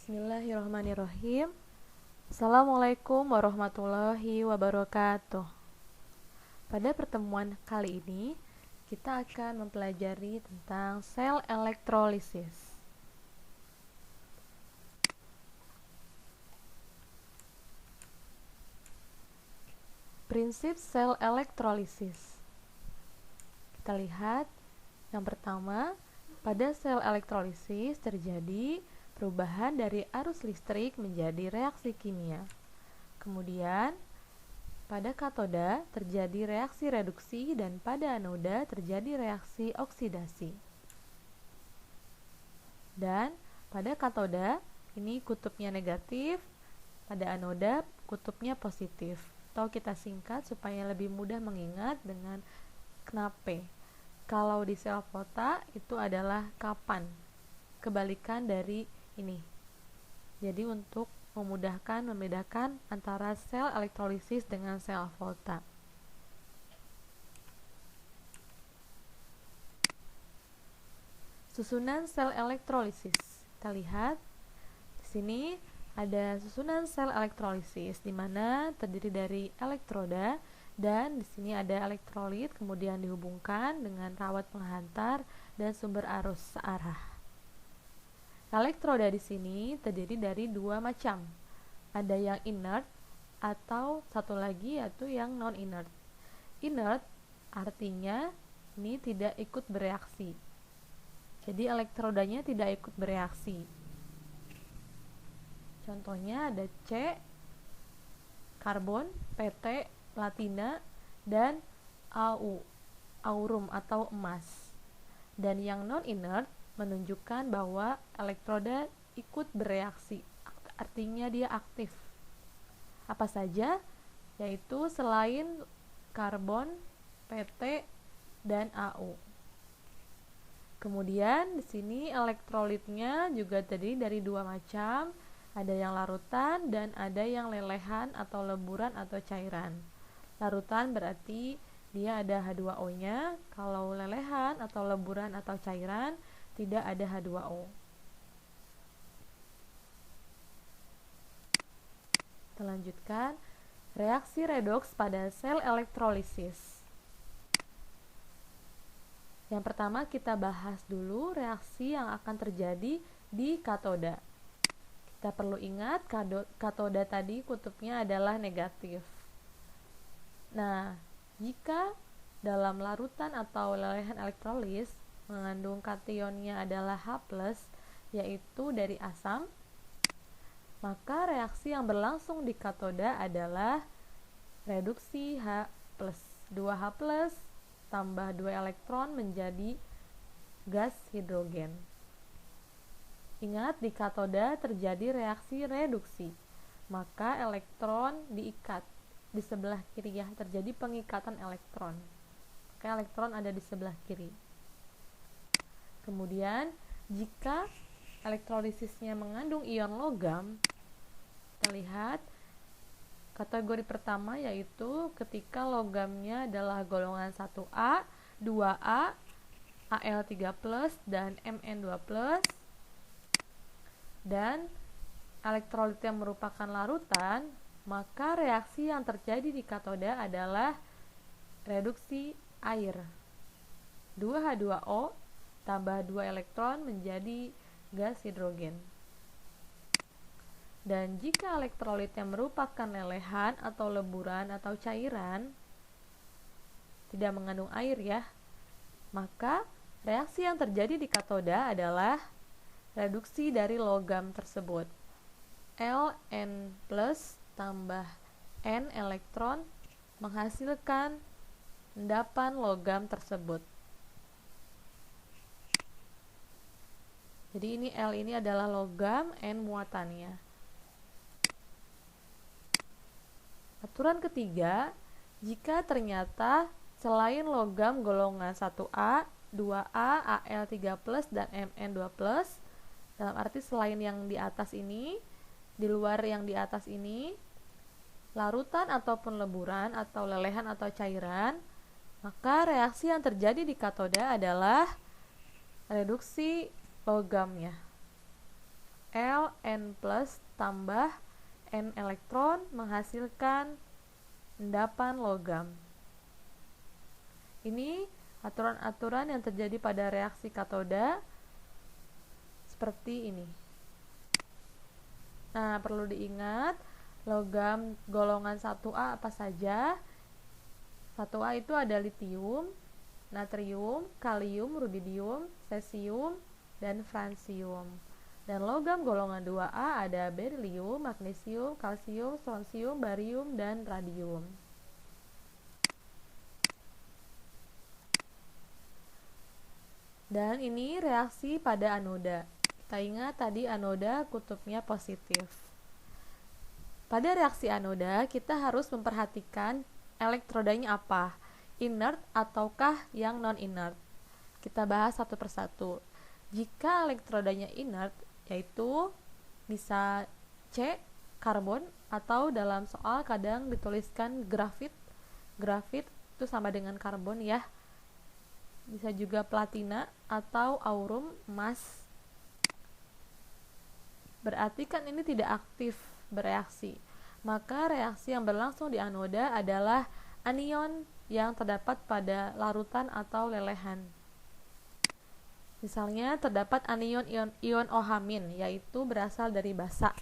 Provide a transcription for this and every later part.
Bismillahirrahmanirrahim. Assalamualaikum warahmatullahi wabarakatuh. Pada pertemuan kali ini, kita akan mempelajari tentang sel elektrolisis. Prinsip sel elektrolisis. Kita lihat yang pertama, pada sel elektrolisis terjadi perubahan dari arus listrik menjadi reaksi kimia. Kemudian, pada katoda terjadi reaksi reduksi dan pada anoda terjadi reaksi oksidasi. Dan pada katoda ini kutubnya negatif, pada anoda kutubnya positif. Atau kita singkat supaya lebih mudah mengingat dengan KNAP. Kalau di sel volta itu adalah kapan. Kebalikan dari ini. Jadi untuk memudahkan membedakan antara sel elektrolisis dengan sel volta. Susunan sel elektrolisis. Kita lihat di sini ada susunan sel elektrolisis di mana terdiri dari elektroda dan di sini ada elektrolit kemudian dihubungkan dengan rawat penghantar dan sumber arus searah. Elektroda di sini terdiri dari dua macam. Ada yang inert atau satu lagi yaitu yang non-inert. Inert artinya ini tidak ikut bereaksi. Jadi elektrodanya tidak ikut bereaksi. Contohnya ada C, karbon, PT, platina, dan Au, aurum atau emas. Dan yang non-inert menunjukkan bahwa elektroda ikut bereaksi, artinya dia aktif. Apa saja? Yaitu selain karbon, PT, dan Au. Kemudian di sini elektrolitnya juga terdiri dari dua macam, ada yang larutan dan ada yang lelehan atau leburan atau cairan. Larutan berarti dia ada H2O-nya, kalau lelehan atau leburan atau cairan tidak ada H2O. Kita lanjutkan reaksi redoks pada sel elektrolisis. Yang pertama kita bahas dulu reaksi yang akan terjadi di katoda. Kita perlu ingat katoda tadi kutubnya adalah negatif. Nah, jika dalam larutan atau lelehan elektrolis mengandung kationnya adalah H+, yaitu dari asam, maka reaksi yang berlangsung di katoda adalah reduksi H+. 2H+, tambah 2 elektron menjadi gas hidrogen. Ingat, di katoda terjadi reaksi reduksi, maka elektron diikat di sebelah kiri ya, terjadi pengikatan elektron. Maka elektron ada di sebelah kiri. Kemudian, jika elektrolisisnya mengandung ion logam, kita lihat kategori pertama yaitu ketika logamnya adalah golongan 1A, 2A, Al3+, dan Mn2+, dan elektrolit yang merupakan larutan, maka reaksi yang terjadi di katoda adalah reduksi air. 2H2O tambah 2 elektron menjadi gas hidrogen. Dan jika elektrolit yang merupakan lelehan atau leburan atau cairan tidak mengandung air ya, maka reaksi yang terjadi di katoda adalah reduksi dari logam tersebut. Ln plus tambah N elektron menghasilkan endapan logam tersebut. Jadi ini L ini adalah logam, N muatannya. Aturan ketiga, jika ternyata selain logam golongan 1A, 2A, Al3+, dan Mn2+, dalam arti selain yang di atas ini, di luar yang di atas ini, larutan ataupun leburan atau lelehan atau cairan, maka reaksi yang terjadi di katoda adalah reduksi logamnya. Ln plus tambah N elektron menghasilkan endapan logam. Ini aturan-aturan yang terjadi pada reaksi katoda seperti ini. Nah, perlu diingat logam golongan 1A apa saja? 1A itu ada litium, natrium, kalium, rubidium, cesium, dan francium. Dan logam golongan 2A ada berilium, magnesium, kalsium, strontium, barium, dan radium. Dan ini reaksi pada anoda. Kita ingat tadi anoda kutubnya positif. Pada reaksi anoda, kita harus memperhatikan elektrodanya apa, inert ataukah yang non-inert. Kita bahas satu persatu. Jika elektrodanya inert, yaitu bisa C, karbon, atau dalam soal kadang dituliskan grafit. Grafit itu sama dengan karbon ya. Bisa juga platina atau aurum, emas. Berarti kan ini tidak aktif bereaksi. Maka reaksi yang berlangsung di anoda adalah anion yang terdapat pada larutan atau lelehan. Misalnya terdapat anion ion OH-, yaitu berasal dari basa.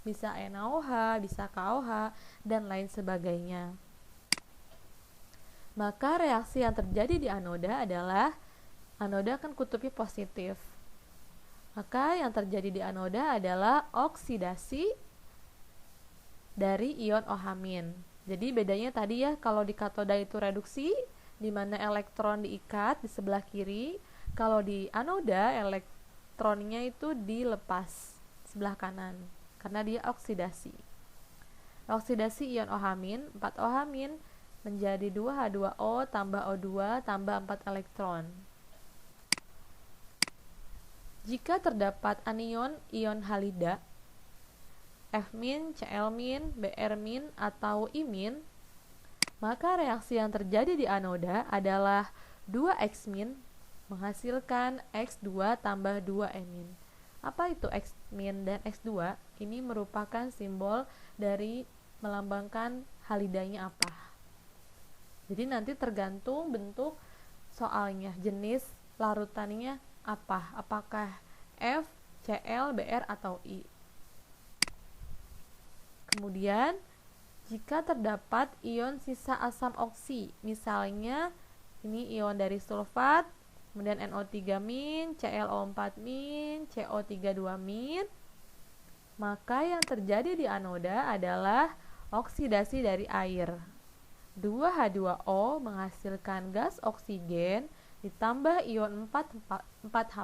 Bisa NaOH, bisa KOH, dan lain sebagainya. Maka reaksi yang terjadi di anoda adalah anoda kan kutubnya positif. Maka yang terjadi di anoda adalah oksidasi dari ion OH-. Jadi bedanya tadi ya, kalau di katoda itu reduksi, di mana elektron diikat di sebelah kiri. Kalau di anoda elektronnya itu dilepas sebelah kanan karena dia oksidasi. Oksidasi ion OH-, 4OH- menjadi 2H2O tambah O2 tambah 4 elektron. Jika terdapat anion ion halida F-, Cl-, Br- atau I-, maka reaksi yang terjadi di anoda adalah 2X- menghasilkan X2 tambah 2E-. Apa itu X- dan X2? Ini merupakan simbol dari melambangkan halidanya apa. Jadi nanti tergantung bentuk soalnya, jenis larutannya apa, apakah F, Cl, Br, atau I. Kemudian, jika terdapat ion sisa asam oksi, misalnya ini ion dari sulfat, kemudian NO3-, ClO4-, CO32-, maka yang terjadi di anoda adalah oksidasi dari air. 2H2O menghasilkan gas oksigen ditambah ion 4H+,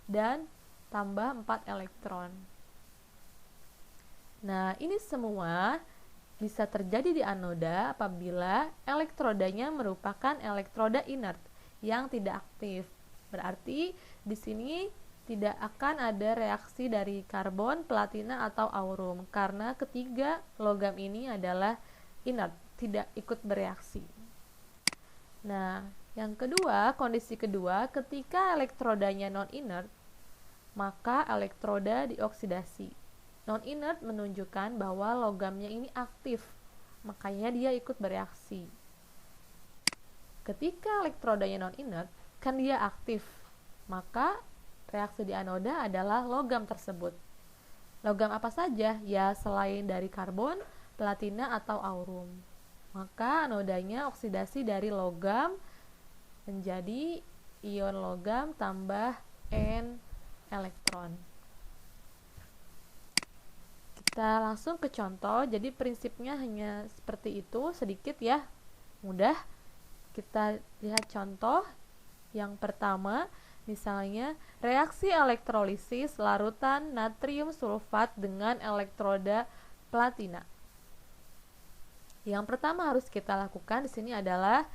dan tambah 4 elektron. Nah, ini semua bisa terjadi di anoda apabila elektrodanya merupakan elektroda inert yang tidak aktif. Berarti di sini tidak akan ada reaksi dari karbon, platina, atau aurum karena ketiga logam ini adalah inert, tidak ikut bereaksi. Nah, yang kedua, kondisi kedua, ketika elektrodanya non-inert, maka elektroda dioksidasi. Non-inert menunjukkan bahwa logamnya ini aktif, makanya dia ikut bereaksi. Ketika elektrodanya non-inert, kan dia aktif, maka reaksi di anoda adalah logam tersebut. Logam apa saja? Ya, selain dari karbon, platina, atau aurum. Maka anodanya oksidasi dari logam menjadi ion logam tambah N elektron. Kita langsung ke contoh. Jadi prinsipnya hanya seperti itu, sedikit ya, mudah. Kita lihat contoh. Yang pertama, misalnya reaksi elektrolisis larutan natrium sulfat dengan elektroda platina. Yang pertama harus kita lakukan di sini adalah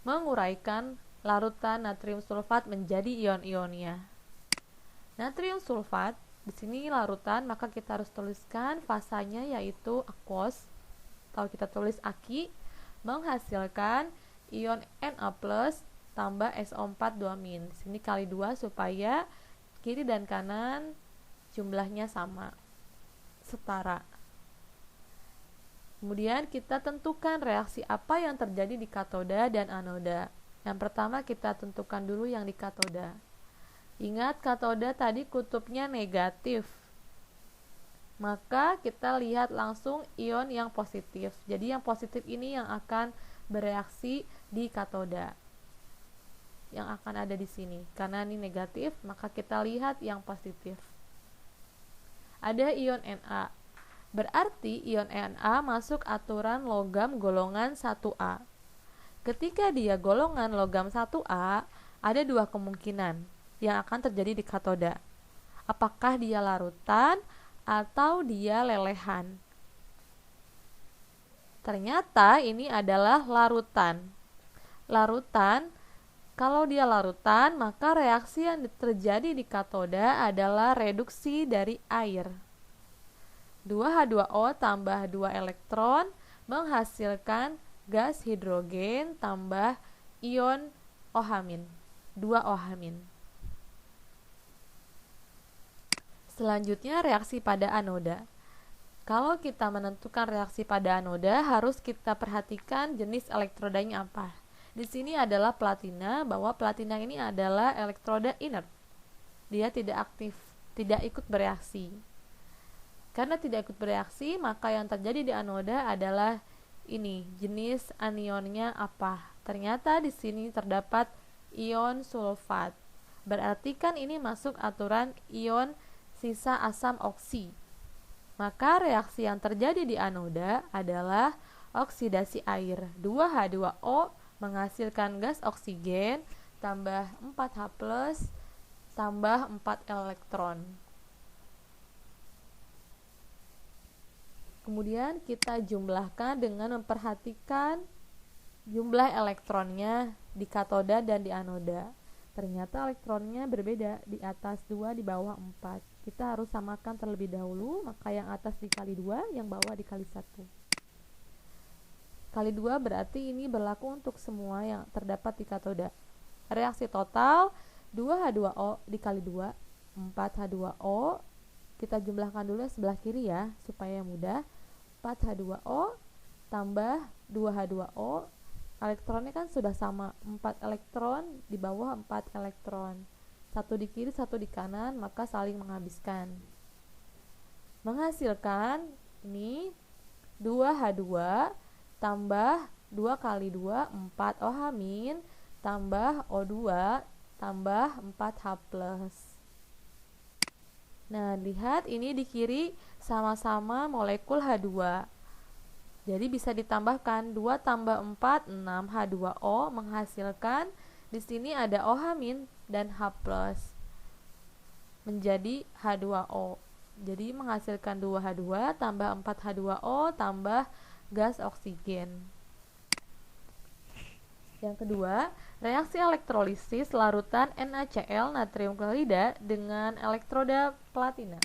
menguraikan larutan natrium sulfat menjadi ion-ionnya. Natrium sulfat di sini larutan, maka kita harus tuliskan fasanya yaitu aquos atau kita tulis Aki, menghasilkan ion Na+ tambah SO4 2-. Di sini kali 2 supaya kiri dan kanan jumlahnya sama, setara. Kemudian kita tentukan reaksi apa yang terjadi di katoda dan anoda. Yang pertama kita tentukan dulu yang di katoda. Ingat katoda tadi kutubnya negatif. Maka kita lihat langsung ion yang positif. Jadi yang positif ini yang akan bereaksi di katoda. Yang akan ada di sini. Karena ini negatif, maka kita lihat yang positif. Ada ion Na. Berarti ion Na masuk aturan logam golongan 1A. Ketika dia golongan logam 1A, ada dua kemungkinan yang akan terjadi di katoda. Apakah dia larutan atau dia lelehan? Ternyata ini adalah larutan. Larutan, kalau dia larutan, maka reaksi yang terjadi di katoda adalah reduksi dari air. 2H2O tambah 2 elektron menghasilkan gas hidrogen tambah ion OH-, 2 OH-. Selanjutnya reaksi pada anoda. Kalau kita menentukan reaksi pada anoda, harus kita perhatikan jenis elektrodanya apa. Di sini adalah platina, bahwa platina ini adalah elektroda inert. Dia tidak aktif, tidak ikut bereaksi. Karena tidak ikut bereaksi, maka yang terjadi di anoda adalah ini, jenis anionnya apa? Ternyata di sini terdapat ion sulfat. Berarti kan ini masuk aturan ion sisa asam oksi. Maka reaksi yang terjadi di anoda adalah oksidasi air. 2H2O menghasilkan gas oksigen tambah 4H+, tambah 4 elektron. Kemudian kita jumlahkan dengan memperhatikan jumlah elektronnya di katoda dan di anoda. Ternyata elektronnya berbeda, di atas 2, di bawah 4. Kita harus samakan terlebih dahulu, maka yang atas dikali 2, yang bawah dikali 1. Kali 2 berarti ini berlaku untuk semua yang terdapat di katoda. Reaksi total 2H2O dikali 2, 4H2O. Kita jumlahkan dulu sebelah kiri ya, supaya mudah. 4H2O tambah 2H2O. Elektronnya kan sudah sama, 4 elektron di bawah 4 elektron. Satu di kiri, satu di kanan, maka saling menghabiskan. Menghasilkan ini 2H2 tambah 2 kali 2, 4 OH- tambah O2 tambah 4H+. Nah, lihat ini di kiri sama-sama molekul H2. Jadi bisa ditambahkan 2 tambah 4, 6H2O menghasilkan di sini ada OH- dan H+. Menjadi H2O. Jadi menghasilkan 2H2 tambah 4H2O tambah gas oksigen. Yang kedua, reaksi elektrolisis larutan NaCl natrium klorida dengan elektroda platina.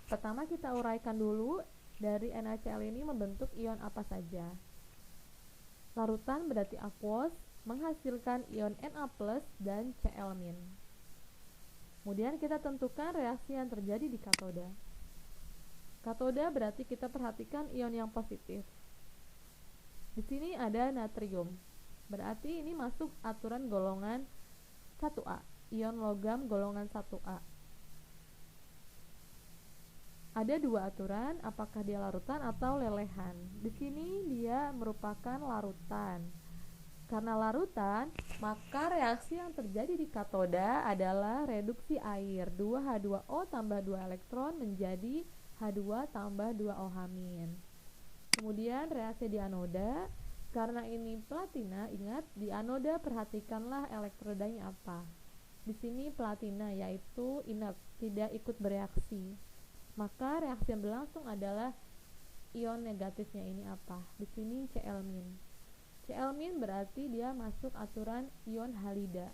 Pertama kita uraikan dulu dari NaCl ini membentuk ion apa saja. Larutan berarti aqueous, menghasilkan ion Na+ dan Cl-. Kemudian kita tentukan reaksi yang terjadi di katoda. Katoda berarti kita perhatikan ion yang positif. Di sini ada natrium. Berarti ini masuk aturan golongan 1A, ion logam golongan 1A. Ada dua aturan, apakah dia larutan atau lelehan. Di sini dia merupakan larutan. Karena larutan, maka reaksi yang terjadi di katoda adalah reduksi air. 2H2O tambah 2 elektron menjadi H2 tambah 2 OH-. Kemudian reaksi di anoda. Karena ini platina, ingat di anoda perhatikanlah elektrodanya apa. Di sini platina yaitu inert, tidak ikut bereaksi. Maka reaksi yang berlangsung adalah ion negatifnya ini apa? Di sini Cl-. Cl- berarti dia masuk aturan ion halida.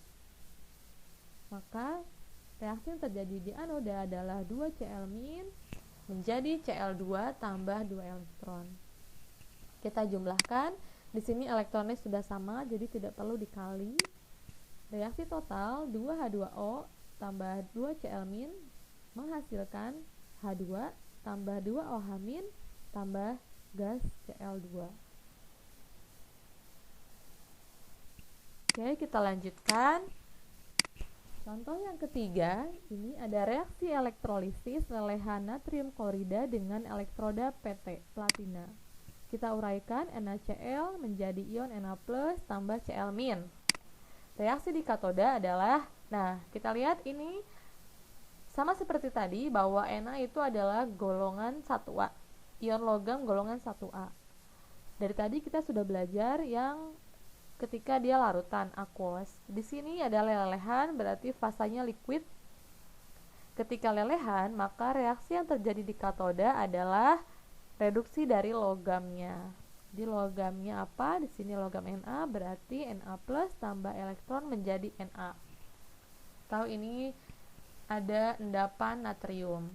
Maka reaksi yang terjadi di anoda adalah 2 Cl- menjadi Cl2 tambah 2 elektron. Kita jumlahkan. Di sini elektronnya sudah sama, jadi tidak perlu dikali. Reaksi total 2H2O tambah 2 Cl- menghasilkan H2 tambah 2OH- tambah gas Cl2. Oke, kita lanjutkan. Contoh yang ketiga, ini ada reaksi elektrolisis lelehan natrium klorida dengan elektroda PT, platina. Kita uraikan NaCl menjadi ion Na+ tambah Cl-. Reaksi di katoda adalah, nah kita lihat ini sama seperti tadi bahwa Na itu adalah golongan 1A, ion logam golongan 1A. Dari tadi kita sudah belajar yang ketika dia larutan, aqueous. Di sini ada lelehan, berarti fasanya liquid. Ketika lelehan, maka reaksi yang terjadi di katoda adalah reduksi dari logamnya. Di logamnya apa? Di sini logam Na, berarti Na+ tambah elektron menjadi Na. Tahu ini ada endapan natrium.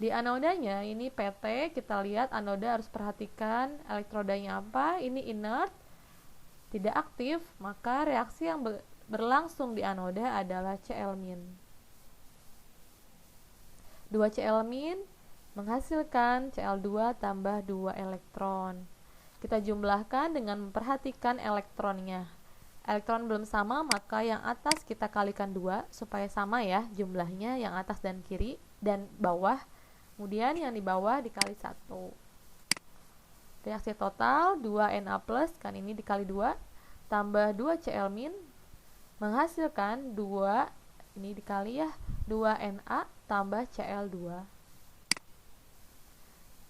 Di anodanya ini PT, kita lihat anoda harus perhatikan elektrodanya apa? Ini inert, tidak aktif, maka reaksi yang berlangsung di anoda adalah Cl-. 2Cl- menghasilkan Cl2 tambah 2 elektron. Kita jumlahkan dengan memperhatikan elektronnya. Elektron belum sama, maka yang atas kita kalikan 2 supaya sama ya jumlahnya, yang atas dan kiri dan bawah. Kemudian yang di bawah dikali 1. Reaksi total 2Na+, kan ini dikali 2, tambah 2Cl- menghasilkan 2, ini dikali ya, 2Na tambah Cl2.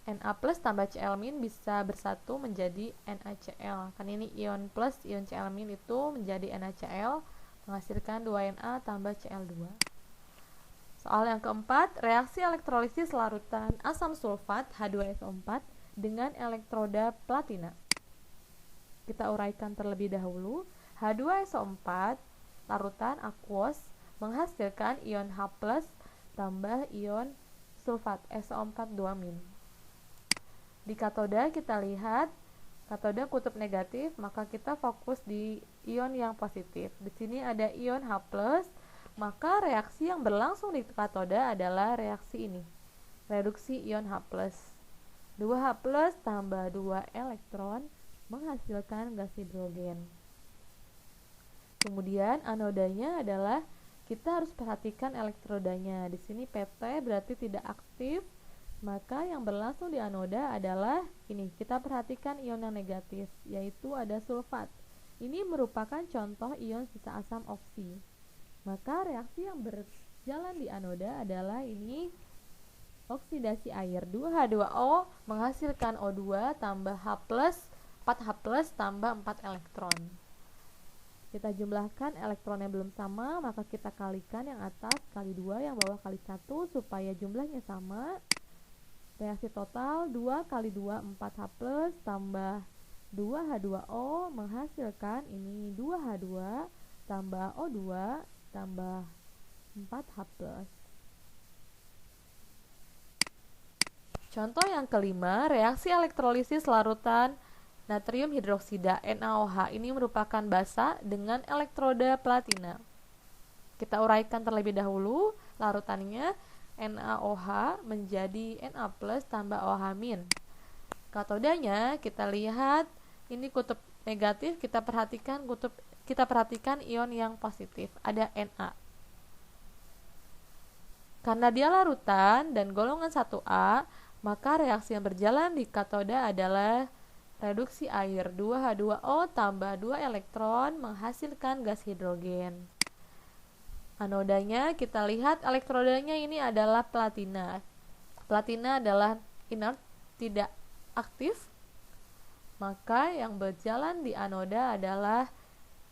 Na+ tambah Cl- bisa bersatu menjadi NaCl. Kan ini ion plus ion Cl- itu menjadi NaCl, menghasilkan 2Na tambah Cl2. Soal yang keempat, reaksi elektrolisis larutan asam sulfat H2SO4 dengan elektroda platina. Kita uraikan terlebih dahulu. H2SO4 larutan aqueous menghasilkan ion H+ tambah ion sulfat SO4 2-. Di katoda kita lihat katoda kutub negatif, maka kita fokus di ion yang positif. Di sini ada ion H+, maka reaksi yang berlangsung di katoda adalah reaksi ini, reduksi ion H+. 2H+ tambah 2 elektron menghasilkan gas hidrogen. Kemudian anodanya adalah kita harus perhatikan elektrodanya. Di sini PT berarti tidak aktif, maka yang berlangsung di anoda adalah ini. Kita perhatikan ion yang negatif, yaitu ada sulfat. Ini merupakan contoh ion sisa asam oksi. Maka reaksi yang berjalan di anoda adalah ini, oksidasi air. 2H2O menghasilkan O2 tambah H+, 4H+ tambah 4 elektron. Kita jumlahkan elektronnya belum sama, maka kita kalikan yang atas kali 2, yang bawah kali 1 supaya jumlahnya sama. Reaksi total 2 kali 2 4H+ tambah 2H2O menghasilkan ini 2H2 tambah O2 tambah 4H+. Contoh yang kelima, reaksi elektrolisis larutan natrium hidroksida NaOH ini merupakan basa dengan elektroda platina. Kita uraikan terlebih dahulu larutannya. NaOH menjadi Na+ tambah OH-. Katodanya kita lihat ini kutub negatif, kita perhatikan ion yang positif, ada Na. Karena dia larutan dan golongan 1A, maka reaksi yang berjalan di katoda adalah reduksi air. 2H2O tambah 2 elektron menghasilkan gas hidrogen. Anodanya kita lihat elektrodanya ini adalah platina. Platina adalah inert, tidak aktif. Maka yang berjalan di anoda adalah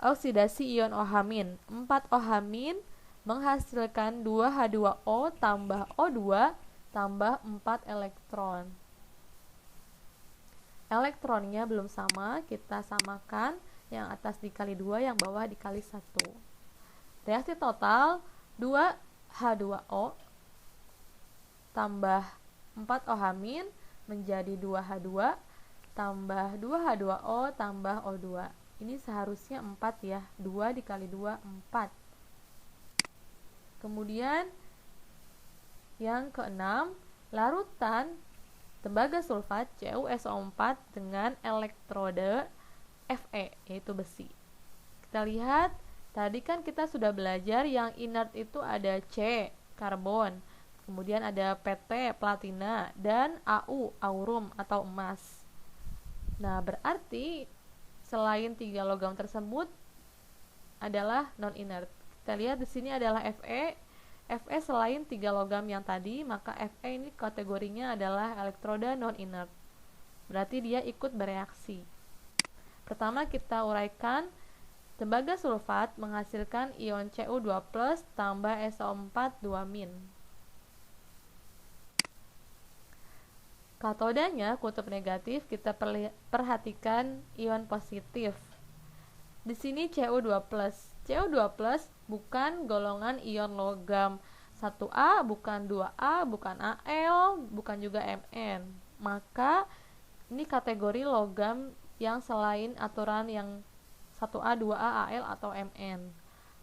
oksidasi ion OH-. 4 OH- menghasilkan 2H2O tambah O2 tambah 4 elektron. Elektronnya belum sama, kita samakan, yang atas dikali 2, yang bawah dikali 1. Reaksi total 2H2O tambah 4 OH- menjadi 2H2 tambah 2H2O tambah O2. Ini seharusnya 4 ya, 2 dikali 2, 4. Kemudian Yang keenam, larutan tembaga sulfat CuSO4 dengan elektrode Fe, yaitu besi. Kita lihat, tadi kan kita sudah belajar yang inert itu ada C, karbon, kemudian ada PT, platina, dan Au, aurum atau emas. Nah, berarti selain 3 logam tersebut adalah non-inert. Kita lihat di sini adalah Fe. Fe selain 3 logam yang tadi, maka Fe ini kategorinya adalah elektroda non-inert. Berarti dia ikut bereaksi. Pertama kita uraikan, tembaga sulfat menghasilkan ion Cu2+ tambah SO4 2-. Katodanya kutub negatif, kita perhatikan ion positif. Di sini Cu2+. Cu2+ bukan golongan ion logam 1A, bukan 2A, bukan Al, bukan juga Mn. Maka ini kategori logam yang selain aturan yang 1A, 2A, Al, atau Mn.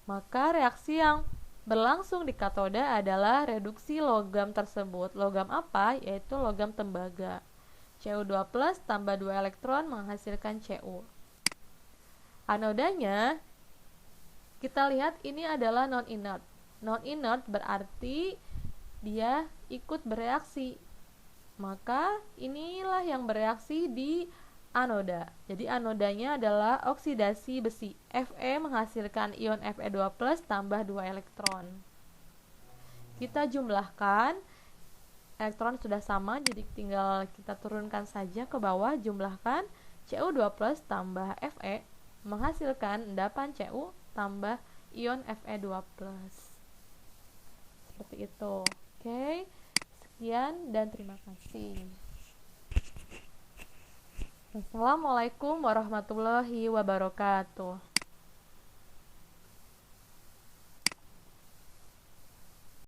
Maka reaksi yang berlangsung di katoda adalah reduksi logam tersebut. Logam apa? Yaitu logam tembaga. Cu2+ tambah 2 elektron menghasilkan Cu. Anodanya, kita lihat ini adalah non-inert. Non-inert berarti dia ikut bereaksi. Maka inilah yang bereaksi di anoda. Jadi anodanya adalah oksidasi besi. Fe menghasilkan ion Fe2+ tambah 2 elektron. Kita jumlahkan, elektron sudah sama, jadi tinggal kita turunkan saja ke bawah, jumlahkan Cu2+ tambah Fe menghasilkan endapan Cu tambah ion Fe2+. Seperti itu. Oke. Sekian dan terima kasih. Wassalamualaikum warahmatullahi wabarakatuh.